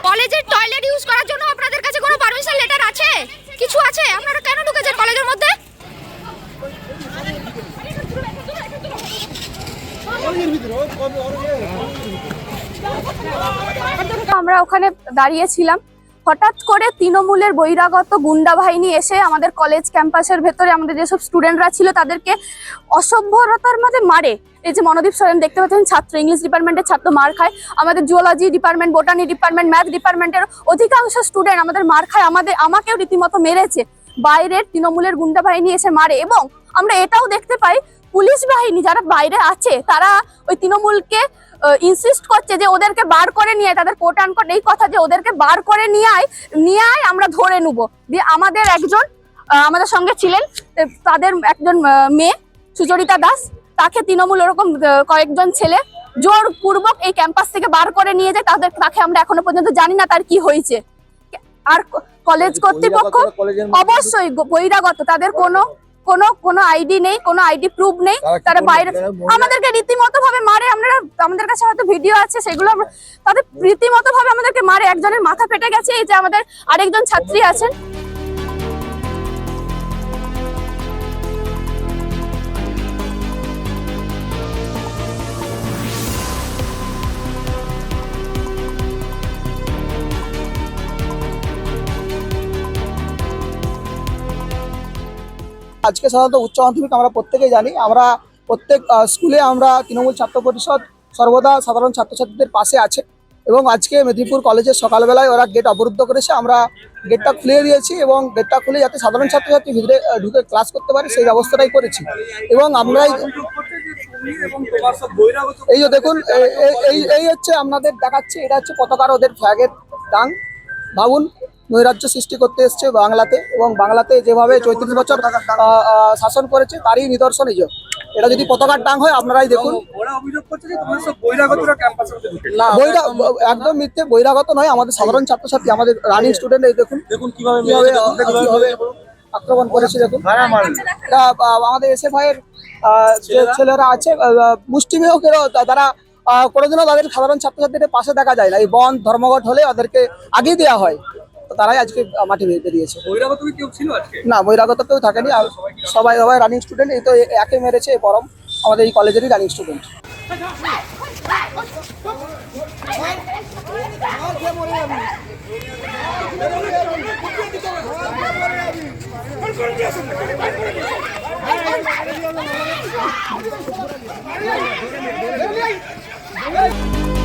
কলেজের toilet use করার জন্য আপনাদের কাছে কোনো পারমিশন লেটার আছে? কিছু আছে? আপনারা কেন ঢুকেছেন কলেজের মধ্যে? আমরা ওখানে দাঁড়িয়েছিলাম, হঠাৎ করে তৃণমূলের বহিরাগত গুন্ডা বাহিনী এসে আমাদের কলেজ ক্যাম্পাসের ভেতরে আমাদের যেসব স্টুডেন্টরা ছিল তাদেরকে অসভ্যতার মধ্যে মারে। এই যে মনোদীপ সরেন দেখতে পাচ্ছেন, ছাত্র, ইংলিশ ডিপার্টমেন্টের ছাত্র মার খায়, আমাদের zoology department, botany department, math ডিপার্টমেন্টের অধিকাংশ স্টুডেন্ট আমাদের মার খায়, আমাকেও রীতিমতো মেরেছে। বাইরের তৃণমূলের গুন্ডা বাহিনী এসে মারে। এবং আমরা এটাও দেখতে পাই পুলিশ বাহিনী যারা বাইরে আছে তারা ওই তৃণমূলকে ইনসিস্ট করছে যে ওদেরকে বার করে নিয়ে তাদের কোট আনকোট এই কথা যে ওদেরকে বার করে নিয়ে আয় আমরা ধরে নেবো। দিয়ে আমাদের একজন আমাদের সঙ্গে ছিলেন, তাদের একজন মেয়ে সুচরিতা দাস, তাকে তৃণমূল ওরকম কয়েকজন ছেলে জোরপূর্বক এই ক্যাম্পাস থেকে বার করে নিয়ে যায়। তাকে আমরা এখনো পর্যন্ত জানি না তার কি হয়েছে। আর কলেজ কর্তৃপক্ষ অবশ্যই বহিরাগত, তাদের কোনো আইডি নেই, কোনো আইডি প্রুফ নেই, তারা বাইরে আমাদেরকে রীতিমতো ভাবে মারে। আমাদের কাছে হয়তো ভিডিও আছে, সেগুলো তাদের রীতিমতো ভাবে আমাদেরকে মারে। একজনের মাথা ফেটে গেছে, এই যে আমাদের আরেকজন ছাত্রী আছেন। আজকে সাধারণত উচ্চ মাধ্যমিক আমরা প্রত্যেকেই জানি, আমরা প্রত্যেক স্কুলে আমরা তৃণমূল ছাত্র পরিষদ সর্বদা সাধারণ ছাত্রছাত্রীদের পাশে আছে। এবং আজকে মেদিনীপুর কলেজের সকালবেলায় ওরা গেট অবরুদ্ধ করেছে, আমরা গেটটা খুলে দিয়েছি এবং গেটটা খুলে যাতে সাধারণ ছাত্রছাত্রী ভিতরে ঢুকে ক্লাস করতে পারে সেই ব্যবস্থাটাই করেছি। এবং আমরাই এই যে দেখুন, এই হচ্ছে আপনাদের দেখাচ্ছে, এটা হচ্ছে পতাকার ওদের ফ্ল্যাগের টাং। ভাবুন, নৈরাজ্য সৃষ্টি করতে এসছে বাংলাতে, এবং বাংলাতে যেভাবে 34 বছর শাসন করেছে তারই নিদর্শন এই যে এটা যদি পতাকার টাং হয় আপনারাই দেখুন। একদম মিথ্যে, বহিরাগত নয়, আমাদের সাধারণ ছাত্রছাত্রী, আমাদের রানিং স্টুডেন্ট। এই দেখুন কিভাবে আক্রমণ করেছে। দেখুন এটা আমাদের এসএফআই এর যে ছেলেরা আছে, মুষ্টিমেয়কেরও তারা কোনোদিনও তাদের সাধারণ ছাত্রছাত্রীদের পাশে দেখা যায় না। এই বন্ধ ধর্মঘট হলে ওদেরকে আগেই দেওয়া হয়, তারাই আজকে মাঠে বেরিয়েছে। না, বহিরাগত কেউ থাকেনি, আর সবাই রানিং স্টুডেন্ট। এই তো একে মেরেছে পরম আমাদের এই কলেজেরই রানিং স্টুডেন্ট। Hey!